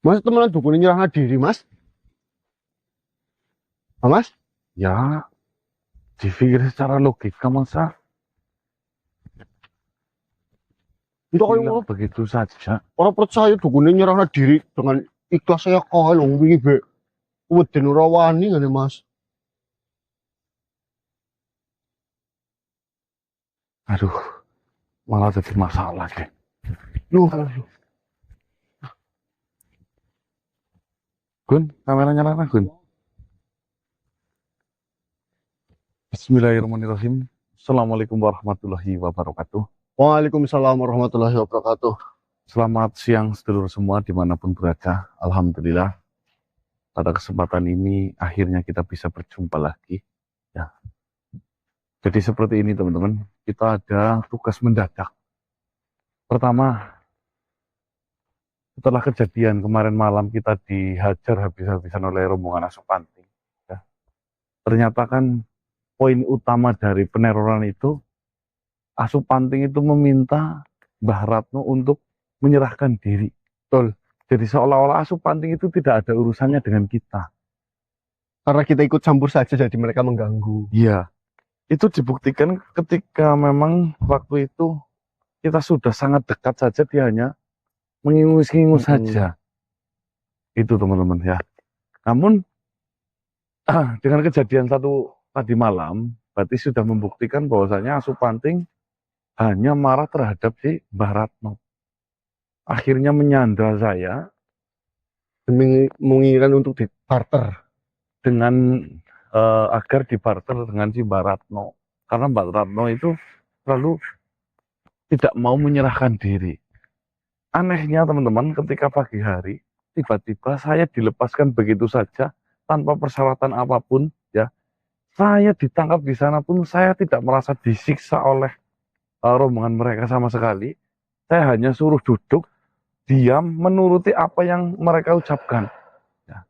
Mas temenan dukune nyerahna diri, Mas. Ah, Mas? Ya, dipikir secara logika masa Untuk koyo hilang ngono begitu saja. ora percaya dukune nyerahna diri dengan ikhlas saya kae lho wingi be. Weden ora wani ngene, Mas. Aduh, malah jadi masalah deh. Loh, Gun, kameranya nyala Gun. Bismillahirrahmanirrahim. Assalamualaikum warahmatullahi wabarakatuh. Waalaikumsalam warahmatullahi wabarakatuh. Selamat siang sedulur semua dimanapun berada. Alhamdulillah pada kesempatan ini akhirnya kita bisa berjumpa lagi. Ya. Jadi seperti ini teman-teman, kita ada tugas mendadak. Pertama, setelah kejadian kemarin malam kita dihajar habis-habisan oleh rombongan Asupanting. Ya. Ternyata kan poin utama dari peneroran itu, Asupanting itu meminta Mbah Ratno untuk menyerahkan diri. Betul. Jadi seolah-olah Asupanting itu tidak ada urusannya dengan kita. Karena kita ikut campur saja jadi mereka mengganggu. Iya, itu dibuktikan ketika memang waktu itu kita sudah sangat dekat saja, dia hanya mengingus-ingus saja. Itu teman-teman ya. Namun dengan kejadian satu tadi malam, berarti sudah membuktikan bahwasanya Asupanting hanya marah terhadap si Mbah Ratno. Akhirnya menyandra saya Demi menginginkan untuk dibarter. dengan agar dibarter dengan si Mbah Ratno. Karena Mbah Ratno itu selalu tidak mau menyerahkan diri. Anehnya teman-teman, ketika pagi hari, tiba-tiba saya dilepaskan begitu saja, tanpa persyaratan apapun, ya. Saya ditangkap di sana pun saya tidak merasa disiksa oleh rombongan mereka sama sekali. Saya hanya suruh duduk, diam, menuruti apa yang mereka ucapkan. Ya.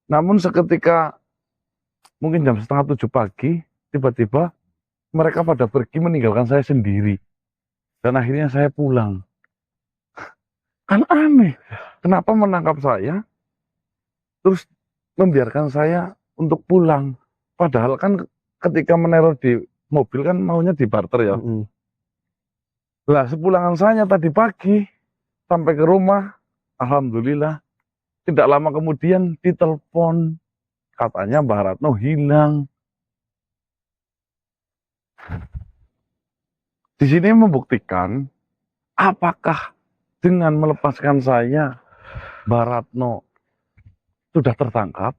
Namun seketika mungkin jam setengah 7 pagi, tiba-tiba mereka pada pergi meninggalkan saya sendiri. Dan akhirnya saya pulang. Kan aneh, kenapa menangkap saya, terus membiarkan saya untuk pulang. Padahal kan ketika meneror di mobil kan maunya di barter ya. Lah sepulangan saya tadi pagi, sampai ke rumah, alhamdulillah, tidak lama kemudian ditelepon. Katanya Mbah Ratno hilang. Di sini membuktikan apakah dengan melepaskan saya, Mbah Ratno sudah tertangkap,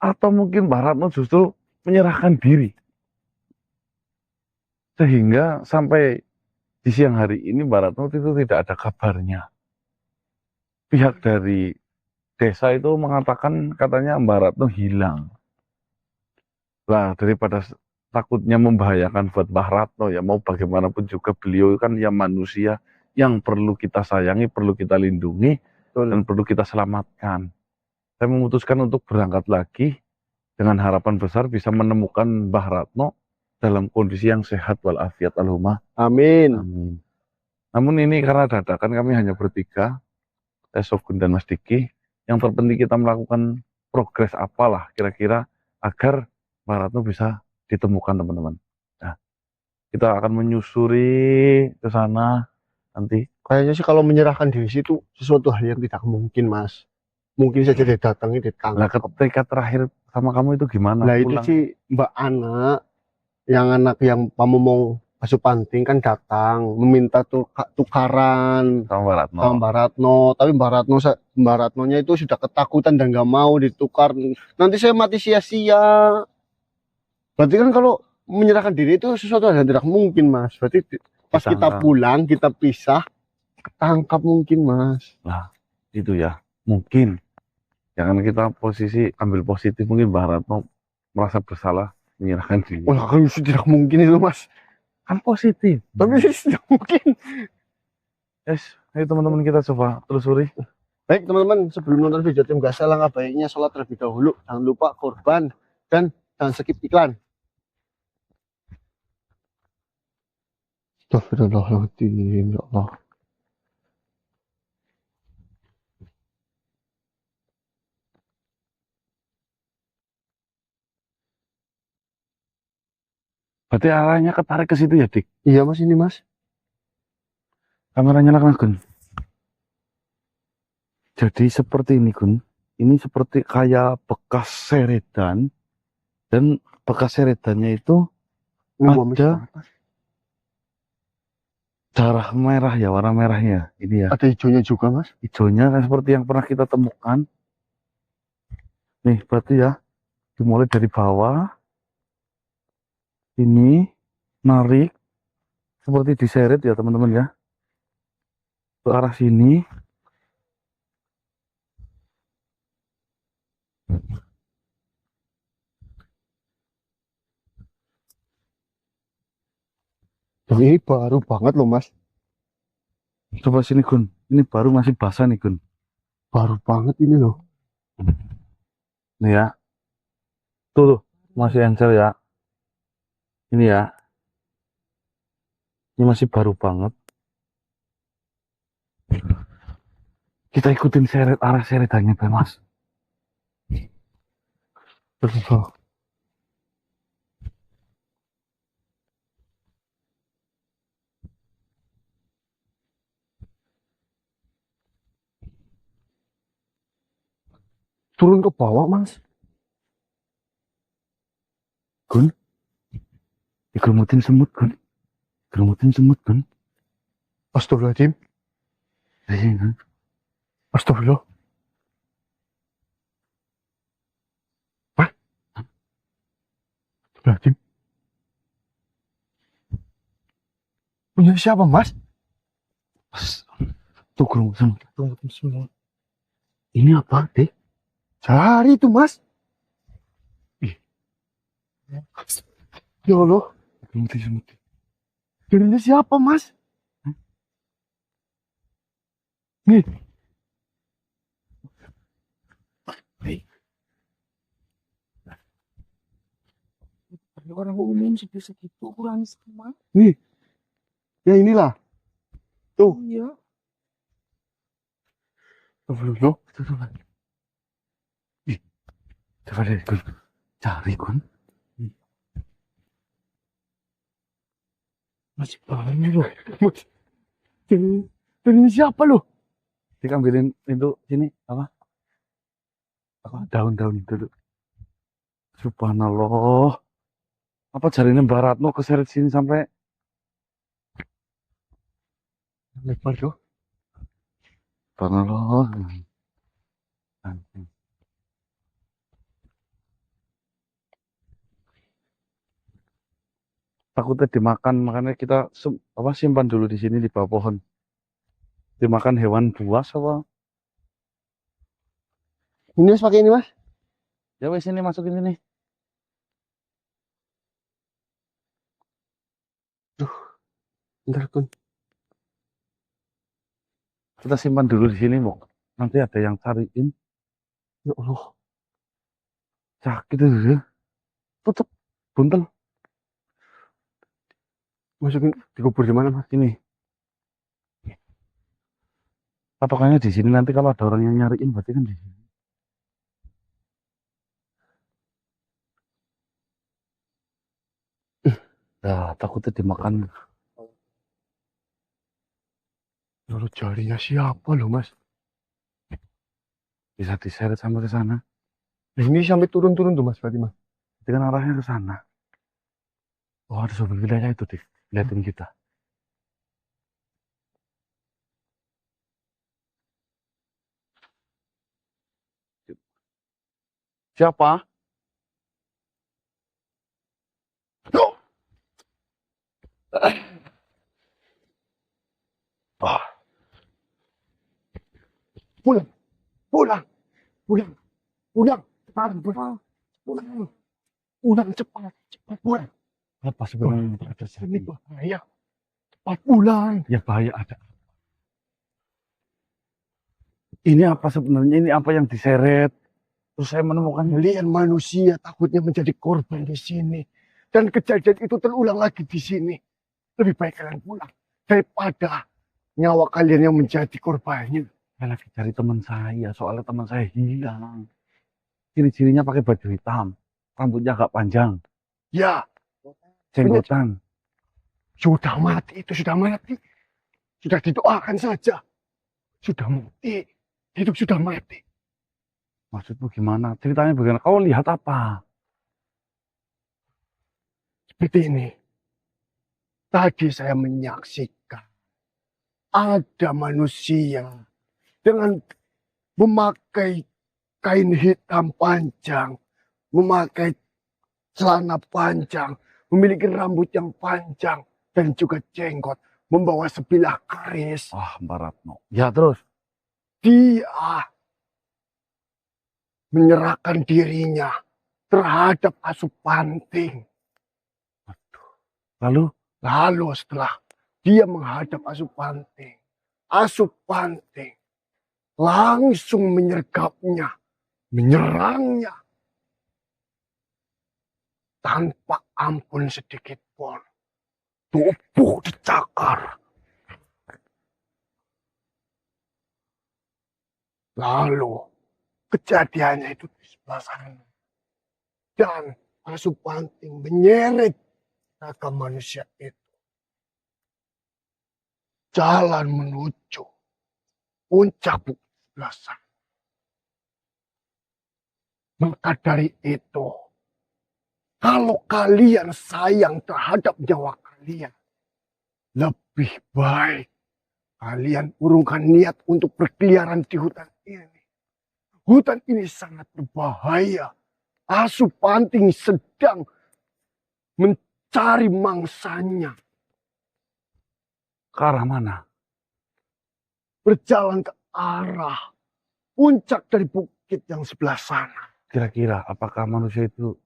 atau mungkin Mbah Ratno justru menyerahkan diri. Sehingga sampai di siang hari ini Mbah Ratno itu tidak ada kabarnya. Pihak dari desa itu mengatakan katanya Mbah Ratno hilang. Lah daripada takutnya membahayakan buat Mbah Ratno ya, mau bagaimanapun juga beliau kan ya manusia yang perlu kita sayangi, perlu kita lindungi, dan perlu kita selamatkan. Saya memutuskan untuk berangkat lagi dengan harapan besar bisa menemukan Mbah Ratno dalam kondisi yang sehat walafiat Allahumma Amin. amin. Namun ini karena dadakan kami hanya bertiga, saya Sogun dan Mas Diki. Yang terpenting kita melakukan progres apalah kira-kira agar Mbah Ratno bisa ditemukan teman-teman. Nah, kita akan menyusuri ke sana nanti. Kayaknya sih kalau menyerahkan diri itu sesuatu hal yang tidak mungkin, Mas. Mungkin saja dia datangi, Lah ditangkap. ketika terakhir sama kamu itu gimana? Lah itu Pulang? sih Mbak anak yang pamomong Asupanting kan datang meminta tukaran Sama Mbah Ratno. sama Mbak Ratno, tapi Mbak Ratnonya itu sudah ketakutan dan nggak mau ditukar. Nanti saya mati sia-sia. Berarti kan kalau menyerahkan diri itu sesuatu yang tidak mungkin, Mas. Berarti pas kita Disangka. pulang, kita pisah, tangkap mungkin, Mas. Lah, itu ya. Mungkin. Jangan kita posisi ambil positif, mungkin Mbah Ratno merasa bersalah menyerahkan diri. Wah, kan tidak mungkin itu, Mas. Kan positif. Tapi tidak mungkin. Yes, ayo teman-teman kita coba telusuri. Baik, teman-teman, sebelum nonton video tim gas, alangkah baiknya sholat terlebih dahulu. Jangan lupa korban dan jangan skip iklan. Astagfirullahaladzim, ya Allah. Berarti arahnya ketarik ke situ ya, Dik? Iya mas, ini mas. Kameranya nyalakan, Gun. Jadi seperti ini, Gun. Ini seperti kayak bekas seredan. Dan bekas seredannya itu Ini bau mis ada banget mas. darah merah ya, warna merahnya. Ini ya. Ada hijaunya juga mas. Hijaunya kan seperti yang pernah kita temukan. Nih, berarti ya. Dimulai dari bawah. Ini narik. Seperti diseret ya, teman-teman ya. Ke arah sini. Dan ini baru banget loh mas. Coba sini, Gun. Ini baru masih basah nih, Gun. Baru banget ini loh. Nih ya. Tuh, masih encer ya. Ini ya. Ini masih baru banget. Kita ikutin arah seretannya, Mas. Betul. Turun ke bawah mas. Gun, digerumutin semut, Gun. Gerumutin semut, Gun. Astagfirullahaladzim. Iya, Gun. Astagfirullah. Hah? Astagfirullahaladzim. Punya siapa mas? Tuh, gerumutin semut. Gerumutin semua. Ini apa, Dek? Cari itu mas. Ih. Ya Allah. Gerumutin semut. Dirinya siapa mas? Nih. Orang umum segitu kurang sama. Nih. Ya inilah. Tuh. Iya. Astagfirullah. Ih, coba deh, Gun. Cari, Gun. Masih banyak loh. Dirinya siapa loh? Diambilin itu sini apa? Apa daun-daun dulu. Subhanallah. Apa jaringan Mbak Ratno keseret sini sampai Lebar tuh. Subhanallah. Takutnya dimakan, makanya kita simpan dulu di sini di bawah pohon. Dimakan hewan buas apa? Ini mas pakai ini mas. Ya wes ini masukin ini. Bentar kun. Kita simpan dulu di sini, Mok. Nanti ada yang cariin. Ya Allah. Sakit itu. Tutup. Buntel. Masukin dikubur di mana mas? Ini. Patokannya di sini, nanti kalau ada orang yang nyariin berarti kan di sini. Nah, takutnya dimakan. Lalu jarinya siapa loh mas? Bisa diseret sampai ke sana. Nah, ini sampai turun-turun tuh mas berarti mas. Itu kan arahnya ke sana. Oh, ada sobat wilayah itu, Dik. Liatin kita. Siapa? Ah, Pulang, pulang, pulang, pulang, cepat, pulang, pulang, pulang cepat, cepat pulang. apa sebenarnya yang Ini terjadi? bahaya, cepat pulang. Ya bahaya ada. Ini apa sebenarnya? Ini apa yang diseret? Terus saya menemukan Kalian manusia takutnya menjadi korban di sini. Dan kejadian itu terulang lagi di sini. Lebih baik kalian pulang daripada nyawa kalian yang menjadi korbannya. saya lagi cari teman saya, soalnya teman saya hilang. Ciri-cirinya pakai baju hitam, rambutnya agak panjang. Ya, Jenggotan. Sudah mati, itu sudah mati. Sudah didoakan saja. Sudah mati. Hidup sudah mati. Maksudmu gimana? Ceritanya bagaimana? Kau lihat apa? Seperti ini. Tadi saya menyaksikan ada manusia dengan memakai kain hitam panjang, memakai celana panjang, memiliki rambut yang panjang dan juga jenggot, membawa sebilah keris. Ah, Mbak Ratno. Ya terus. Dia menyerahkan dirinya terhadap Asupanting. Lalu Lalu setelah dia menghadap Asupanting, Asupanting langsung menyergapnya, menyerangnya tanpa ampun sedikit pun. Tubuh dicakar. Lalu kejadiannya itu di sebelah sana. Dan Asupanting menyeret naga manusia itu. Jalan menuju puncak bukit sebelah sana. Maka dari itu, kalau kalian sayang terhadap nyawa kalian, lebih baik kalian urungkan niat untuk berkeliaran di hutan ini. Hutan ini sangat berbahaya. Asupanting sedang mencari mangsanya. ke arah mana? Berjalan ke arah puncak dari bukit yang sebelah sana. Kira-kira apakah manusia itu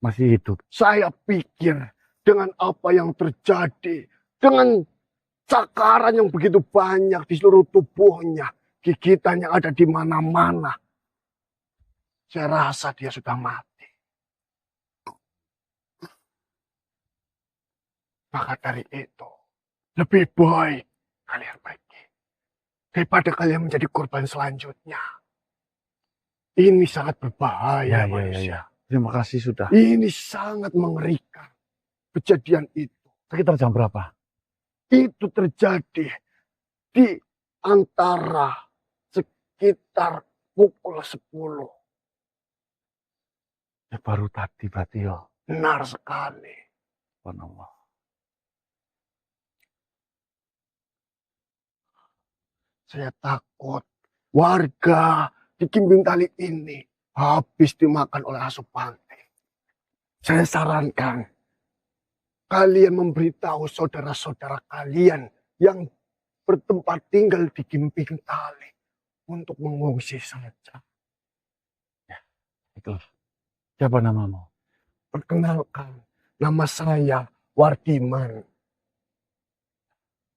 masih hidup? Saya pikir dengan apa yang terjadi, dengan cakaran yang begitu banyak di seluruh tubuhnya, gigitan yang ada di mana-mana, saya rasa dia sudah mati. Maka dari itu, lebih baik kalian pergi daripada kalian menjadi korban selanjutnya. Ini sangat berbahaya, manusia. Terima kasih sudah. Ini sangat mengerikan. Kejadian itu. Sekitar jam berapa? Itu terjadi di antara sekitar pukul 10. Ya, baru tadi berarti ya. Benar sekali. Subhanallah. Saya takut warga di Kimbing Tali ini habis dimakan oleh Asupanting. Saya sarankan kalian memberitahu saudara-saudara kalian yang bertempat tinggal di Kimbing Tali untuk mengungsi saja. Itulah. Siapa namamu? Perkenalkan, nama saya Wardiman.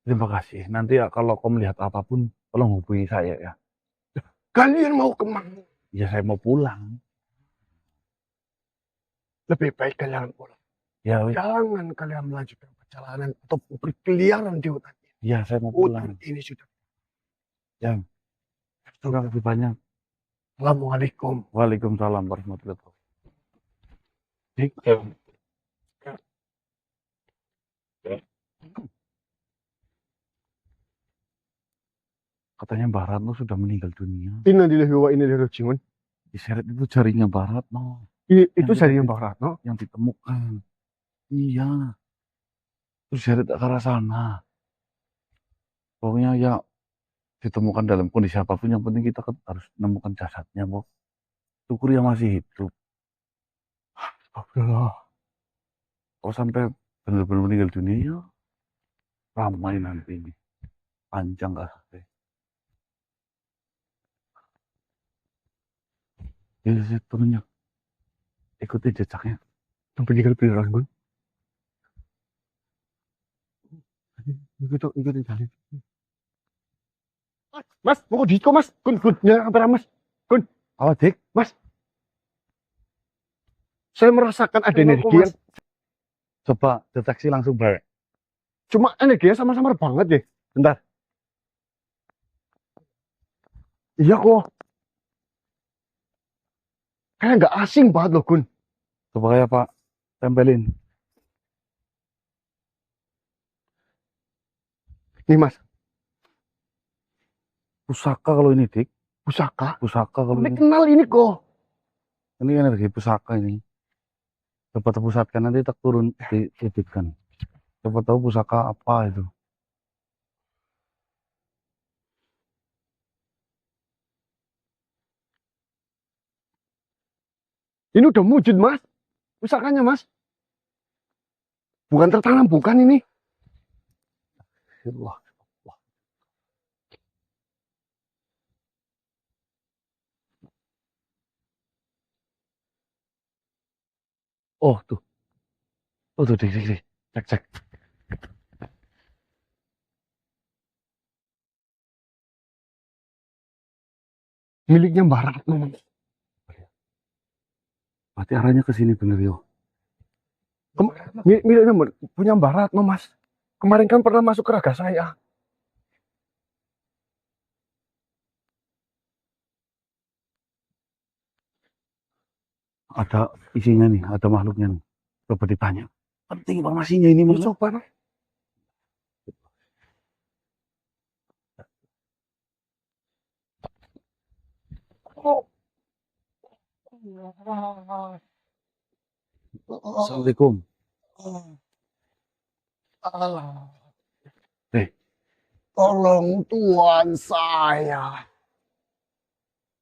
Terima kasih. Nanti ya, kalau kau melihat apapun, tolong hubungi saya ya. Kalian mau kemana? Ya saya mau pulang. Lebih baik kalian pulang. Ya, wis. Jangan kalian melanjutkan perjalanan atau berkeliaran di hutan ini. Ya saya mau Hutan pulang. ini sudah. Ya. Terima kasih banyak. Assalamualaikum. Waalaikumsalam warahmatullahi wabarakatuh. Katanya Mbak Ratno sudah meninggal dunia. Innalillahi wa inna ilaihi raji'un. Diseret itu jarinya Mbak Ratno Itu Yang saya itu- yang Mbak Ratno. yang ditemukan. Iya. Terus diseret ke arah sana. Pokoknya ya ditemukan dalam kondisi apapun, yang penting kita harus menemukan jasadnya, Bob. Syukur ya masih hidup. Astagfirullah. Kalau sampai benar-benar meninggal dunia, ya ramai nanti ini. Panjang kasusnya. Ya, turunnya. Ikuti jejaknya. Sampai tinggal beneran, Gun. Ikutin jalan. Mas, mau ke disco, Mas. Gun, nyerang kamera, Mas. Awas, Dik. Saya merasakan ada Tunggu, energi Mas. yang Coba deteksi langsung, Bar. cuma energinya sama-sama banget deh. Bentar. Iya kok. Kayak nggak asing banget loh, Gun. Coba kayak Pak tempelin. Nih mas, Pusaka kalau ini, Dik. pusaka. Pusaka kalau Tapi ini. kenal ini kok. Ini energi pusaka ini. Coba terpusatkan nanti tak turun dititipkan. Coba tahu pusaka apa itu. Ini udah wujud mas, pusakanya mas. Bukan tertanam, bukan ini. Wah. Oh tuh. Oh tuh, Dik, Dik, Dik. Cek, cek. Miliknya Mbak Ratno mas. Berarti arahnya ke sini bener yo. Miliknya punya Mbak Ratno mas. Kemarin kan pernah masuk ke raga saya. Ada isinya nih, ada makhluknya nih. Coba ditanya. Penting informasinya ini mas. Coba mas. Oh. Assalamualaikum. Tolong Tuhan saya.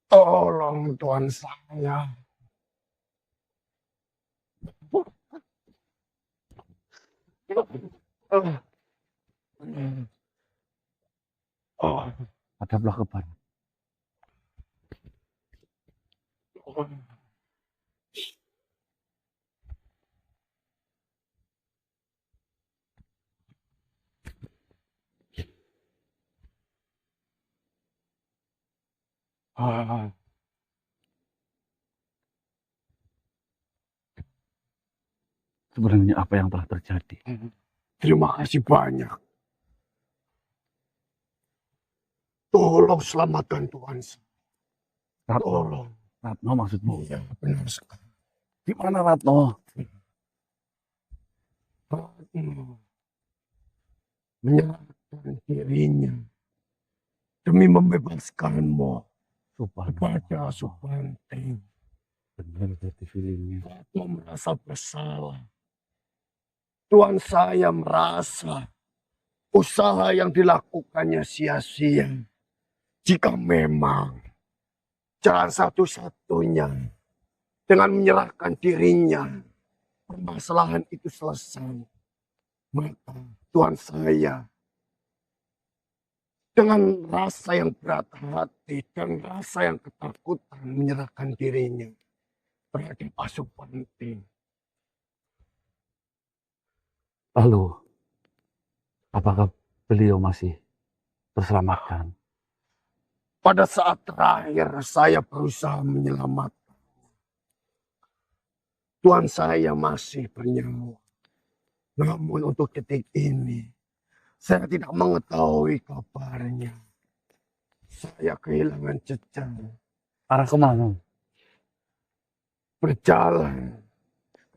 Tolong Tuhan saya. Oh. Ada belah keban. Sebenarnya apa yang telah terjadi? Terima kasih banyak. Tolong selamatkan Tuhan saya. Ratno. Tolong. Ratno maksudmu? Iya, benar sekali. Di mana Ratno? Menyerahkan dirinya demi membebaskanmu Subhanallah. kepada Subhanting. Benar berarti feelingnya. Ratno merasa bersalah. Tuhan saya merasa usaha yang dilakukannya sia-sia. Jika memang jalan satu-satunya dengan menyerahkan dirinya, permasalahan itu selesai. Maka Tuhan saya dengan rasa yang berat hati dan rasa yang ketakutan menyerahkan dirinya terhadap Asupanting. Lalu, apakah beliau masih terselamatkan? Pada saat terakhir saya berusaha menyelamatkan. Tuhan saya masih bernyawa. Namun untuk detik ini, saya tidak mengetahui kabarnya. Saya kehilangan jejak. Arah kemana? Berjalan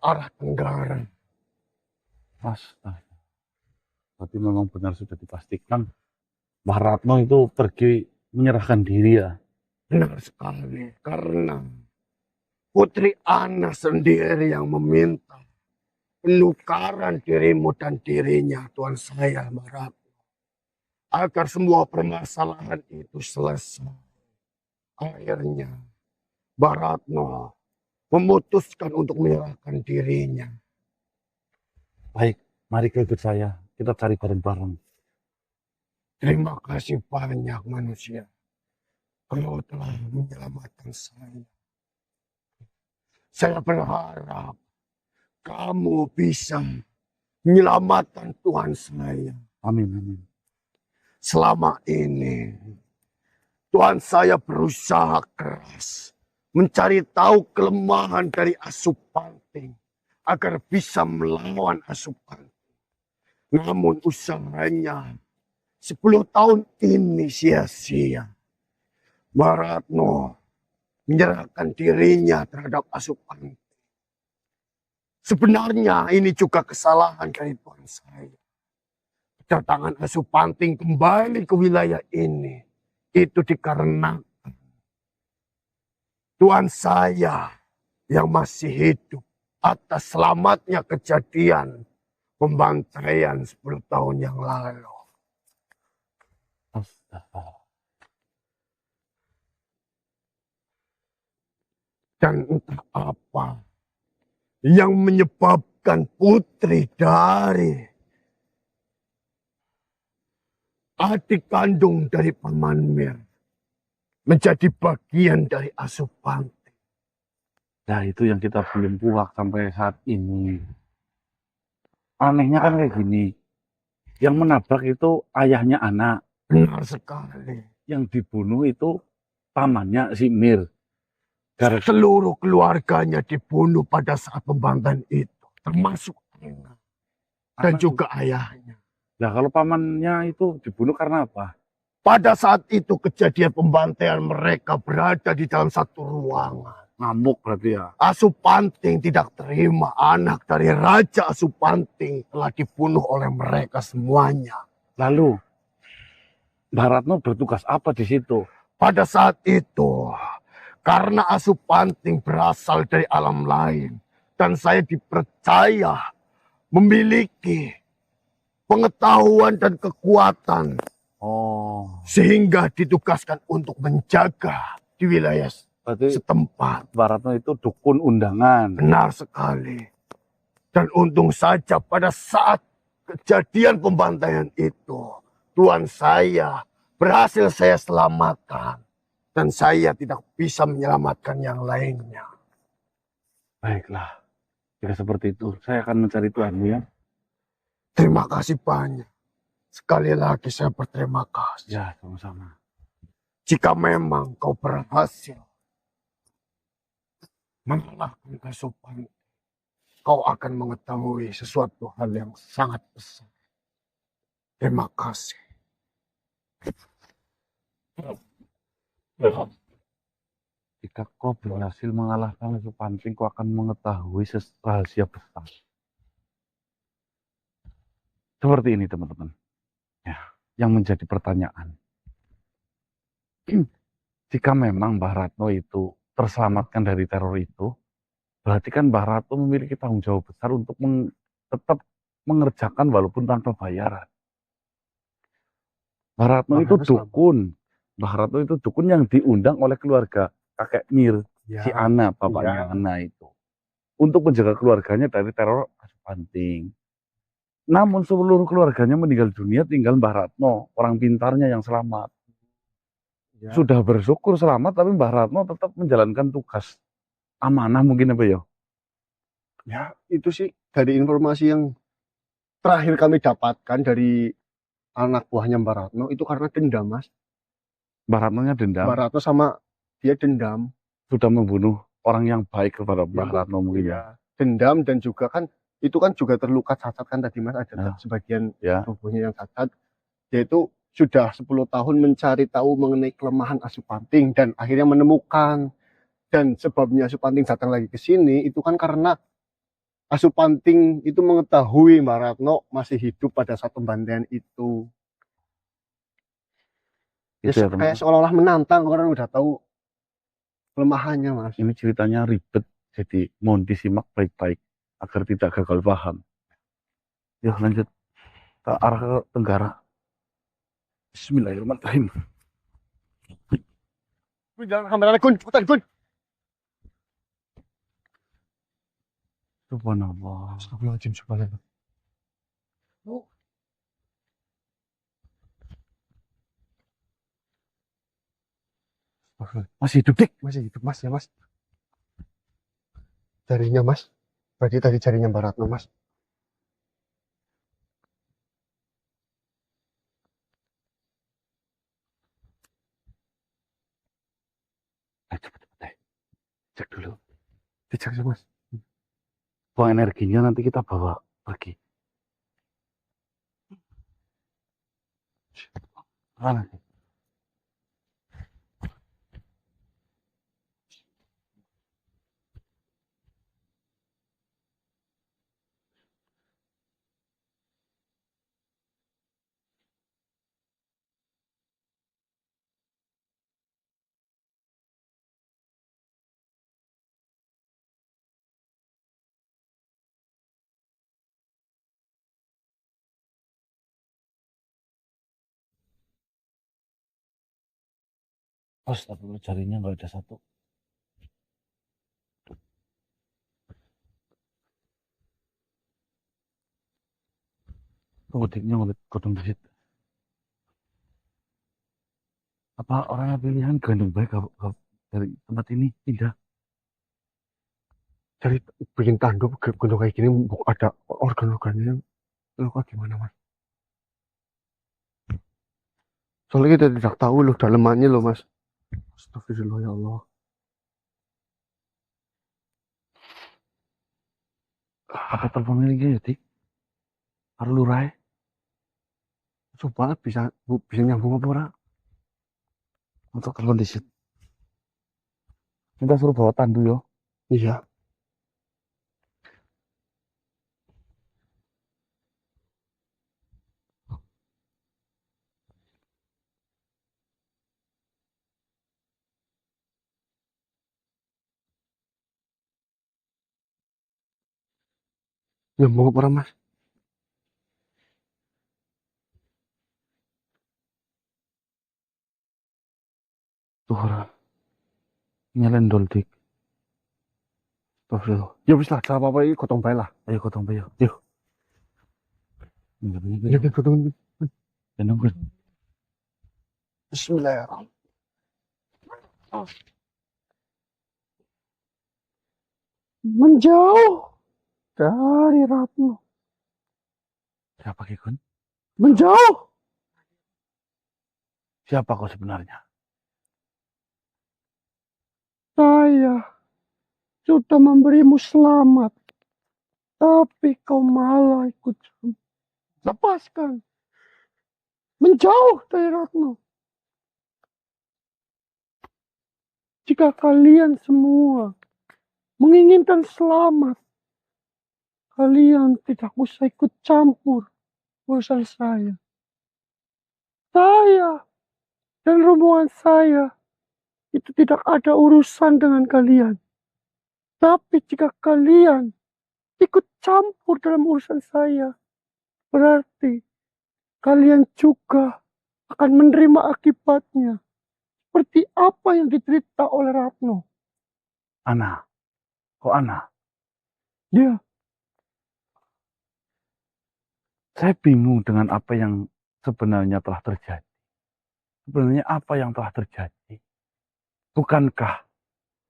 arah tenggara. Astaga. Berarti memang benar sudah dipastikan Mbah Ratno itu pergi menyerahkan diri ya. Benar sekali. Karena Putri Ana sendiri yang meminta penukaran dirimu dan dirinya, Tuhan saya, Mbah Ratno. Agar semua permasalahan itu selesai. Akhirnya, Mbah Ratno memutuskan untuk menyerahkan dirinya. Baik, mari ke ikut saya. Kita cari bareng-bareng. Terima kasih banyak manusia. Kau telah menyelamatkan saya. Saya berharap kamu bisa menyelamatkan Tuhan saya. Amin, amin. Selama ini Tuhan saya berusaha keras mencari tahu kelemahan dari Asupanting agar bisa melawan Asupanting. Namun usahanya 10 tahun ini sia-sia. Mbah Ratno menyerahkan dirinya terhadap Asupanting. Sebenarnya ini juga kesalahan dari Tuhan saya. Kedatangan Asupanting kembali ke wilayah ini itu dikarenakan Tuan saya yang masih hidup atas selamatnya kejadian pembantaian 10 tahun yang lalu. Astaga. Dan entah apa yang menyebabkan putri dari adik kandung dari Paman Mir menjadi bagian dari Asupanting. Nah, itu yang kita belum puak sampai saat ini. Anehnya kan kayak gini. Yang menabrak itu ayahnya anak. Benar sekali. Yang dibunuh itu pamannya si Mir. Seluruh keluarganya dibunuh pada saat pembantaian itu. Termasuk anak dan juga ayahnya. Nah, kalau pamannya itu dibunuh karena apa? Pada saat itu kejadian pembantaian mereka berada di dalam satu ruangan. Ngamuk berarti ya. Asupanting tidak terima anak dari Raja Asupanting telah dibunuh oleh mereka semuanya. Lalu, Mbak Ratno bertugas apa di situ? Pada saat itu, karena Asupanting berasal dari alam lain, dan saya dipercaya memiliki pengetahuan dan kekuatan, sehingga ditugaskan untuk menjaga di wilayah Berarti setempat. Mbak Ratno itu dukun undangan. Benar sekali. Dan untung saja pada saat kejadian pembantaian itu, Tuan saya berhasil saya selamatkan. Dan saya tidak bisa menyelamatkan yang lainnya. Baiklah, jika seperti itu, saya akan mencari Tuanmu ya. Terima kasih banyak. Sekali lagi saya berterima kasih. Ya, sama-sama. Jika memang kau berhasil mengalahkan Kasupan, kau akan mengetahui sesuatu hal yang sangat besar. Terima kasih. Jika kau berhasil mengalahkan Supanting, kau akan mengetahui rahasia besar. Seperti ini teman-teman. Ya, yang menjadi pertanyaan. Jika memang Mbah Ratno itu terselamatkan dari teror itu, berarti kan Mbah Ratno memiliki tanggung jawab besar untuk tetap mengerjakan walaupun tanpa bayaran. Mbah Ratno itu dukun. Mbah Ratno itu dukun yang diundang oleh keluarga kakek Mir, si Ana, bapaknya Ana itu. Untuk menjaga keluarganya dari teror Asupanting. Namun seluruh keluarganya meninggal dunia, tinggal Mbah Ratno, orang pintarnya yang selamat. Sudah bersyukur selamat, tapi Mbah Ratno tetap menjalankan tugas amanah mungkin apa ya? Ya, itu sih dari informasi yang terakhir kami dapatkan dari anak buahnya Mbak Ratno, itu karena dendam, Mas. Mbah Ratnonya dendam. Mbak Ratno sama dia dendam. Sudah membunuh orang yang baik kepada Mbah Ratno mungkin ya. Dendam dan juga kan, itu kan juga terluka cacat kan tadi Mas, ada sebagian tubuhnya yang cacat. Yaitu sudah 10 tahun mencari tahu mengenai kelemahan Asupanting dan akhirnya menemukan. Dan sebabnya Asupanting datang lagi ke sini itu kan karena Asupanting itu mengetahui Mbak Ratno masih hidup pada saat pembantaian itu. Ya, kayak seolah-olah menantang, orang udah tahu kelemahannya, Mas. Ini ceritanya ribet, jadi mohon disimak baik-baik agar tidak gagal paham. Yuk lanjut ke arah ke tenggara. Bismillahirrahmanirrahim. Jangan kameranya, Gun, cepetan, Gun. Subhanallah. Astagfirullahaladzim, subhanallah. Masih hidup, Dik? Masih hidup, Mas, ya, Mas. Jarinya, Mas. Berarti tadi jarinya Mbak Ratno, Mas. Cepet. Cek dulu. Dicek, Mas. Buang energinya nanti kita bawa pergi. Mana? Astagfirullah, jarinya nggak ada satu. Kodiknya ngeliat kodong di situ. Apa orangnya pilihan gandung baik dari tempat ini pindah? Dari bikin tanduk ke gunung kayak gini ada organ-organnya. Luka gimana mas? Soalnya kita tidak tahu loh dalemannya loh mas. Astagfirullah ya Allah. Apa telepon lagi ya, Dik? Karo lurai? Coba bisa nyambung apa ora? Untuk telepon di situ. Minta suruh bawa tandu yo. Iya. Nyambung apa ora mas? Tuh ora. Nyelendol, Dik. Astagfirullah. Ya wis lah, gak apa-apa iki gotong bae lah. Ayo gotong bayo. Yuk. Ya gotong. Gendong kan. Bismillahirrahmanirrahim. Menjauh dari Ratno. Siapa Kikun? Menjauh. Siapa kau sebenarnya? Saya sudah memberimu selamat. Tapi kau malah ikut lepaskan. Menjauh dari Ratno. Jika kalian semua menginginkan selamat, kalian tidak usah ikut campur urusan saya. Saya dan rombongan saya itu tidak ada urusan dengan kalian. Tapi jika kalian ikut campur dalam urusan saya, berarti kalian juga akan menerima akibatnya. Seperti apa yang diderita oleh Ratno. Ana. Kok Ana? Dia Saya bingung dengan apa yang sebenarnya telah terjadi. Sebenarnya apa yang telah terjadi? Bukankah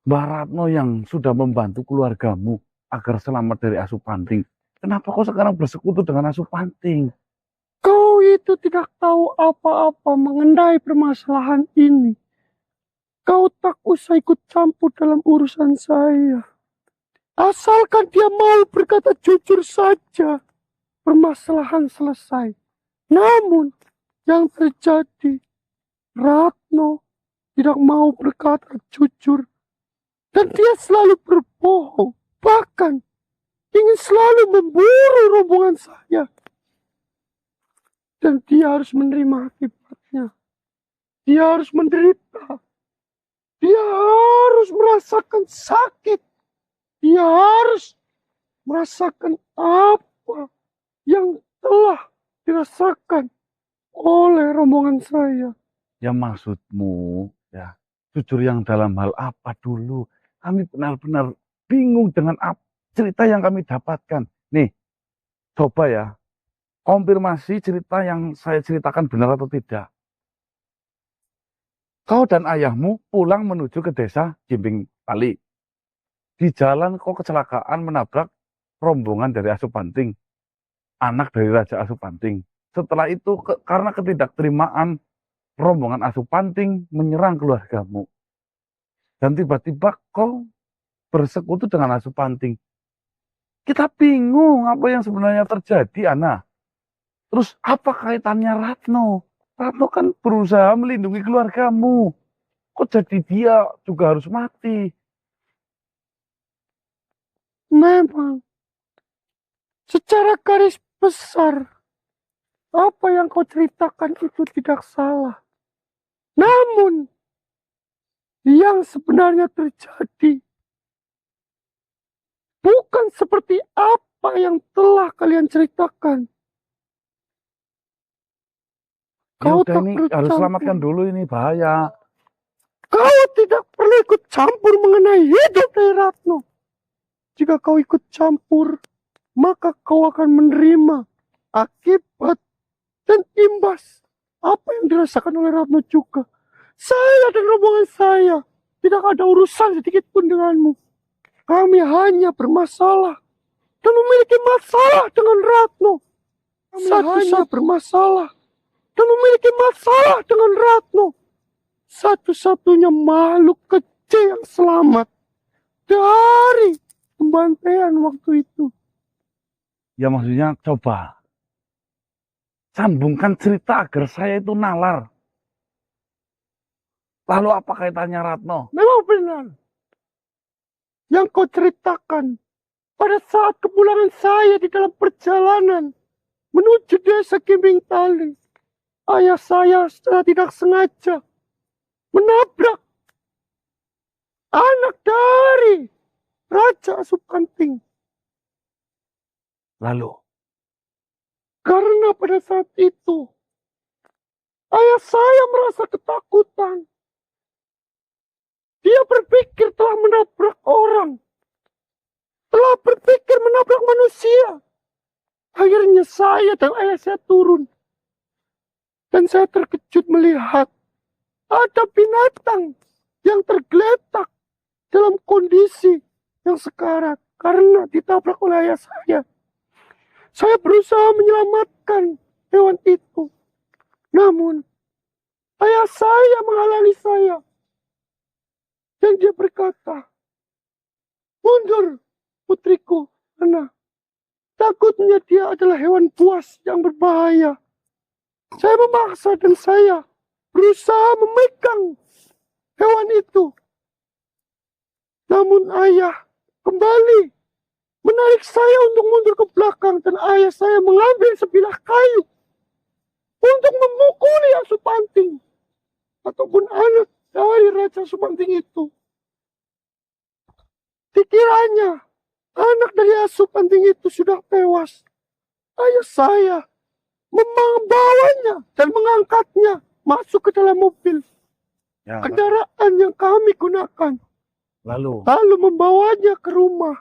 Mbak Ratno yang sudah membantu keluargamu agar selamat dari asup panting? Kenapa kau sekarang bersekutu dengan asup panting? Kau itu tidak tahu apa-apa mengenai permasalahan ini. Kau tak usah ikut campur dalam urusan saya. Asalkan dia mau berkata jujur saja, permasalahan selesai. Namun, yang terjadi, Ratno tidak mau berkata jujur. Dan dia selalu berbohong. Bahkan, ingin selalu memburu rombongan saya. Dan dia harus menerima akibatnya. Dia harus menderita. Dia harus merasakan sakit. Dia harus merasakan apa yang telah dirasakan oleh rombongan saya. Ya maksudmu, ya jujur yang dalam hal apa dulu? Kami benar-benar bingung dengan cerita yang kami dapatkan. Nih, coba ya, konfirmasi cerita yang saya ceritakan benar atau tidak. Kau dan ayahmu pulang menuju ke desa Jimbing Pali. Di jalan kau kecelakaan menabrak rombongan dari Asupanting, anak dari Raja Asupanting. Setelah itu karena ketidakterimaan, rombongan Asupanting menyerang keluargamu. Dan tiba-tiba kau bersekutu dengan Asupanting. Kita bingung apa yang sebenarnya terjadi, Ana. Terus apa kaitannya Ratno? Ratno kan berusaha melindungi keluargamu. Kok jadi dia juga harus mati? Memang, secara garis besar, apa yang kau ceritakan itu tidak salah. Namun, yang sebenarnya terjadi bukan seperti apa yang telah kalian ceritakan. Ya Kau udah tak ini perlu harus campur. selamatkan dulu, ini bahaya. Kau tidak perlu ikut campur mengenai hidup Nyai Ratno. Jika kau ikut campur, maka kau akan menerima akibat dan imbas apa yang dirasakan oleh Ratno juga. Saya dan rombongan saya tidak ada urusan sedikit pun denganmu. Kami hanya bermasalah dan memiliki masalah dengan Ratno. Hanya bermasalah dan memiliki masalah dengan Ratno. Satu-satunya makhluk kecil yang selamat dari pembantaian waktu itu. Ya maksudnya coba sambungkan cerita agar saya itu nalar. Lalu apa kaitannya Ratno? Memang benar. Yang kau ceritakan pada saat kepulangan saya di dalam perjalanan menuju desa Kimbing Tali. Ayah saya secara tidak sengaja menabrak anak dari Raja Supanting. Lalu Karena pada saat itu ayah saya merasa ketakutan. Dia berpikir telah menabrak orang. Telah berpikir menabrak manusia. Akhirnya saya dan ayah saya turun. Dan saya terkejut melihat ada binatang yang tergeletak dalam kondisi yang sekarat karena ditabrak oleh ayah saya. Saya berusaha menyelamatkan hewan itu. Namun, ayah saya menghalangi saya. Dan dia berkata, "Mundur, putriku, karena takutnya dia adalah hewan buas yang berbahaya." Saya memaksa dan saya berusaha memegang hewan itu. Namun ayah kembali menarik saya untuk mundur ke belakang dan ayah saya mengambil sebilah kayu untuk memukuli Supanting ataupun anak dari Raja Supanting itu. Dikiranya anak dari Supanting itu sudah tewas. Ayah saya membawanya dan mengangkatnya masuk ke dalam mobil ya, kendaraan yang kami gunakan. lalu Membawanya ke rumah.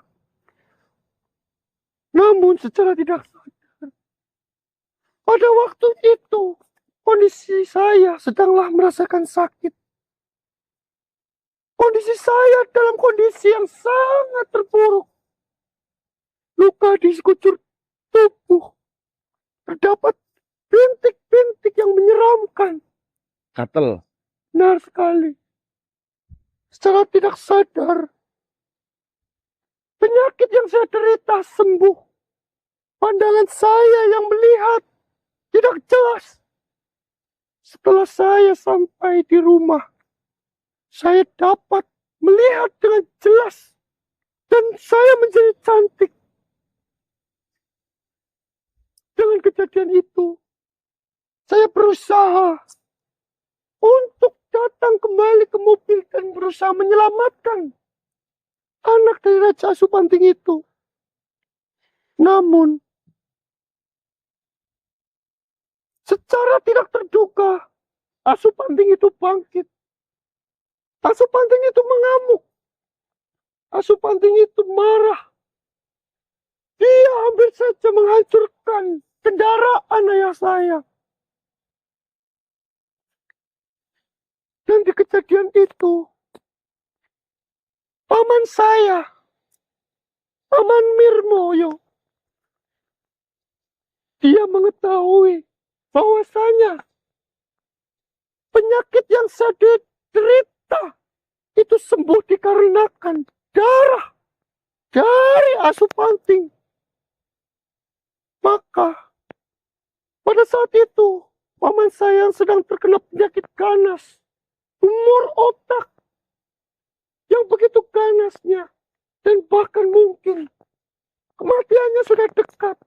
Namun secara tidak sadar, pada waktu itu kondisi saya sedanglah merasakan sakit. Kondisi saya dalam kondisi yang sangat terpuruk. Luka di sekujur tubuh. Terdapat bintik-bintik yang menyeramkan. gatel. Benar sekali. Secara tidak sadar, penyakit yang saya derita sembuh. Pandangan saya yang melihat tidak jelas. Setelah saya sampai di rumah, saya dapat melihat dengan jelas. Dan saya menjadi cantik. Dengan kejadian itu, saya berusaha untuk datang kembali ke mobil dan berusaha menyelamatkan anak dari Raja Supanting itu. Namun, secara tidak terduga, Supanting itu bangkit. Supanting itu mengamuk. Supanting itu marah. Dia hampir saja menghancurkan kendaraan ayah saya. Dan di kejadian itu, paman saya, Paman Mirmoyo, dia mengetahui bahwasanya penyakit yang saya derita itu sembuh dikarenakan darah dari Supanting. Maka pada saat itu paman saya yang sedang terkena penyakit ganas, tumor otak yang begitu ganasnya dan bahkan mungkin kematiannya sudah dekat.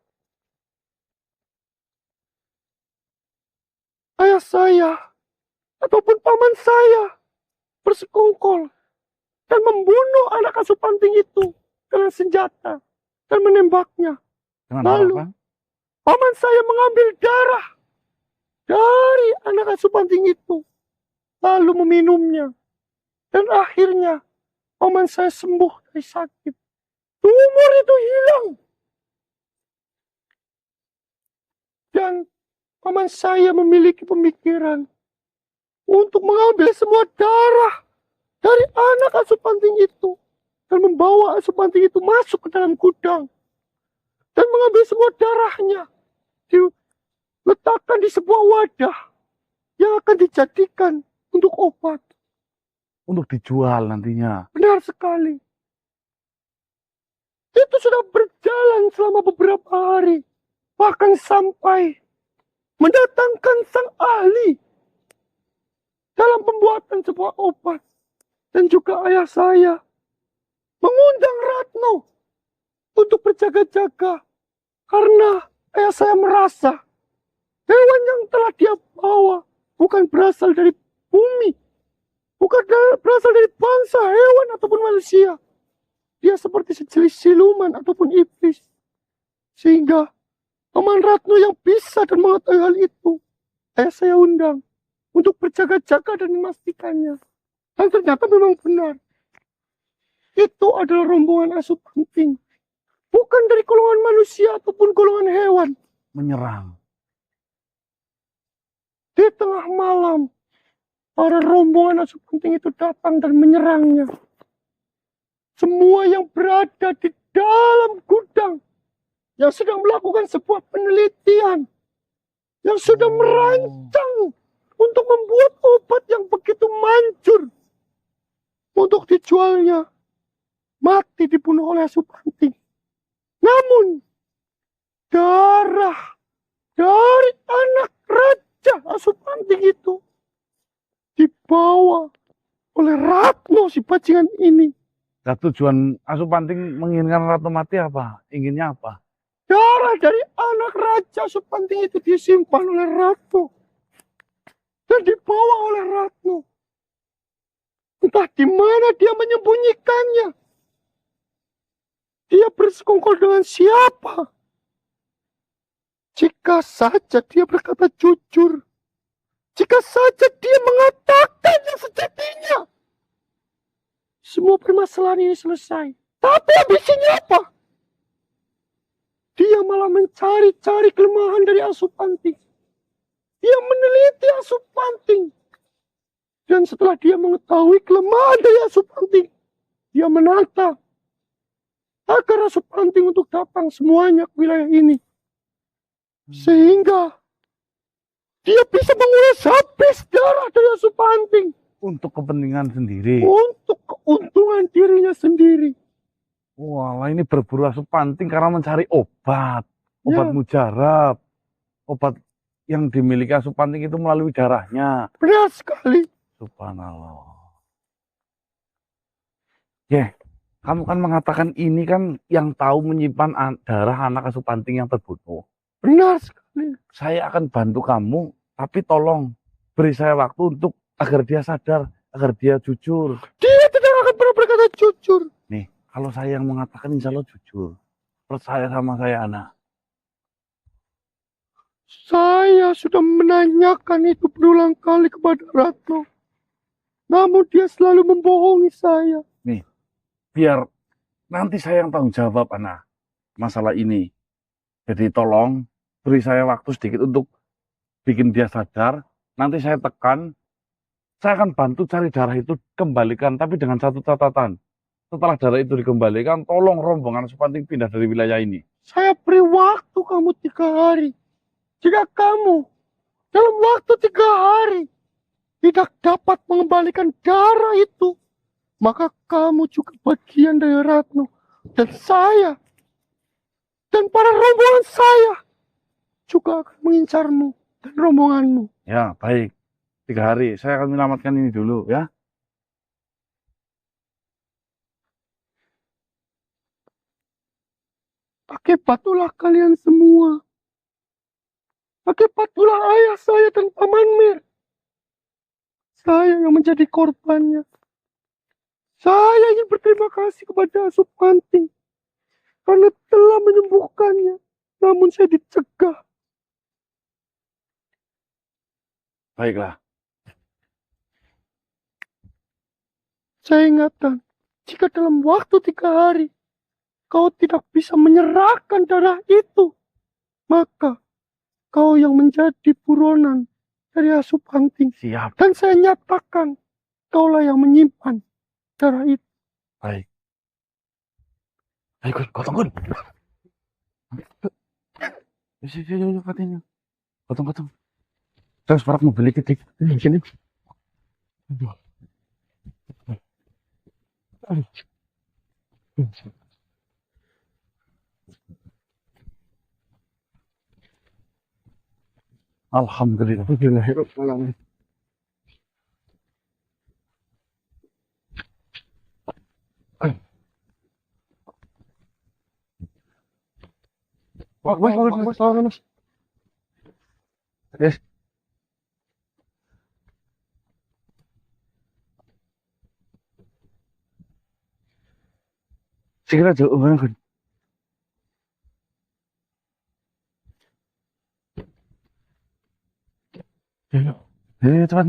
Ayah saya ataupun paman saya bersekongkol dan membunuh anak Supanting itu dengan senjata dan menembaknya. Dengan Lalu, harapan paman saya mengambil darah dari anak Supanting itu, lalu meminumnya. Dan akhirnya paman saya sembuh dari sakit. Tumor itu hilang. Dan paman saya memiliki pemikiran untuk mengambil semua darah dari anak asuh panting itu dan membawa asuh panting itu masuk ke dalam gudang dan mengambil semua darahnya, diletakkan di sebuah wadah yang akan dijadikan untuk obat. Untuk dijual nantinya. Benar sekali. Itu sudah berjalan selama beberapa hari, bahkan sampai mendatangkan sang ahli dalam pembuatan sebuah obat. Dan juga ayah saya mengundang Ratno untuk berjaga-jaga karena ayah saya merasa hewan yang telah dia bawa bukan berasal dari bumi, bukan berasal dari bangsa hewan ataupun manusia. Dia seperti sejenis siluman ataupun iblis. Sehingga Paman Ratno yang bisa dan mengetahui hal itu, ayah saya undang untuk berjaga-jaga dan memastikannya. Dan ternyata memang benar. Itu adalah rombongan asuh panting. Bukan dari golongan manusia ataupun golongan hewan. Menyerang. Di tengah malam, para rombongan asuh panting itu datang dan menyerangnya. Semua yang berada di dalam gudang, yang sedang melakukan sebuah penelitian, yang sudah merancang untuk membuat obat yang begitu manjur untuk dijualnya, mati dibunuh oleh asuh panting. Namun, darah dari anak raja asuh panting itu dibawa oleh Ratno si bajingan ini. Nah, tujuan asuh panting menginginkan Ratno mati apa? Inginnya apa? Darah dari anak raja asuh panting itu disimpan oleh Ratno dan dibawa oleh Ratno. Entah di mana dia menyembunyikannya. Dia bersekongkol dengan siapa? Jika saja dia berkata jujur. Jika saja dia mengatakan yang sejatinya. Semua permasalahan ini selesai. Tapi habisnya apa? Dia malah mencari-cari kelemahan dari asuh panting. Dia meneliti asuh panting. Dan setelah dia mengetahui kelemahan dari asuh panting, dia menata agar asuh panting untuk datang semuanya ke wilayah ini. Sehingga dia bisa menguras habis darah dari asuh panting. Untuk kepentingan sendiri. Untuk keuntungan dirinya sendiri. Wah, ini berburu asuh panting karena mencari obat. Obat mujarab. Obat yang dimiliki asuh panting itu melalui darahnya. Benar sekali. Subhanallah. Kamu kan mengatakan ini kan yang tahu menyimpan darah anak asuh panting yang terbunuh. Benar sekali. Saya akan bantu kamu, tapi tolong beri saya waktu untuk agar dia sadar, agar dia jujur. Dia tidak akan pernah berkata jujur. Nih, kalau saya yang mengatakan insya Allah jujur. Percaya sama saya, anak. Saya sudah menanyakan itu berulang kali kepada Ratno. Namun dia selalu membohongi saya. Nih, biar nanti saya yang tanggung jawab, anak, masalah ini. Jadi tolong beri saya waktu sedikit untuk bikin dia sadar. Nanti saya tekan, saya akan bantu cari darah itu kembalikan, tapi dengan satu catatan. Setelah darah itu dikembalikan, tolong rombongan asuh panting pindah dari wilayah ini. Saya beri waktu kamu 3 hari. Jika kamu dalam waktu 3 hari tidak dapat mengembalikan darah itu, maka kamu juga bagian dari Ratno. Dan saya dan para rombongan saya juga akan mengincarmu dan rombonganmu. Ya, baik. 3 hari. Saya akan menyelamatkan ini dulu, ya. Akibatlah kalian semua. Akibatlah ayah saya dan Paman Mir. Saya yang menjadi korbannya. Saya ingin berterima kasih kepada asuh panting karena telah menyembuhkannya. Namun saya dicegah. Baiklah. Saya ingatkan, jika dalam waktu 3 hari kau tidak bisa menyerahkan darah itu, maka kau yang menjadi buronan dari Asupanting. Siap. Dan saya nyatakan, kaulah yang menyimpan darah itu. Baik. Ayo, Gun. Gotong, Gun. Yuk, katanya. Gotong. Terus parak mobil dikit. Sini. Alhamdulillah. Alhamdulillahirrahmanirrahim. Mas. Yes. Segera jauh banget, Gun. Cepat,